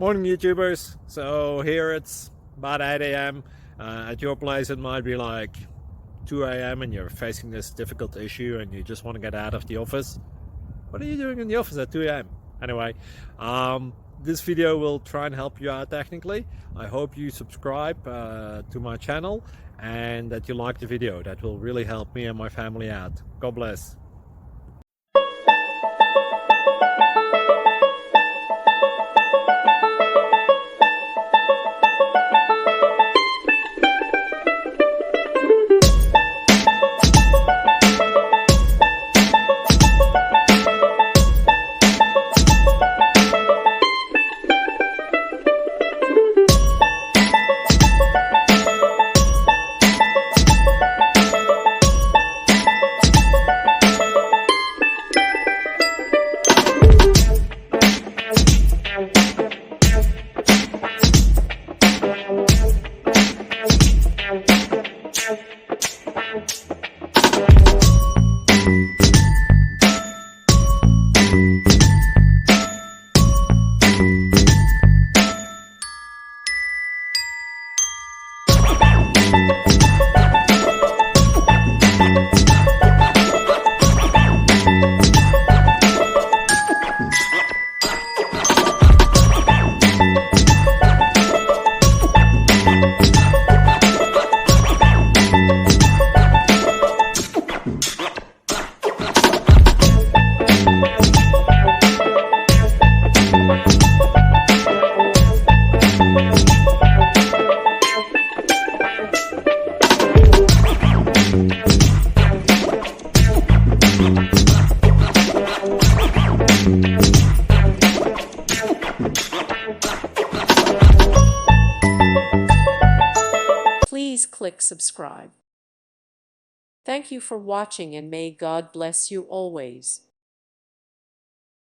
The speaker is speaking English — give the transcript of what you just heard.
Morning, YouTubers. So here it's about 8 a.m. At your place, it might be like 2 a.m. and you're facing this difficult issue and you just want to get out of the office. What are you doing in the office at 2 a.m.? Anyway, this video will try and help you out technically. I hope you subscribe to my channel and that you like the video. That will really help me and my family out. God bless. Please click subscribe. Thank you for watching and may God bless you always.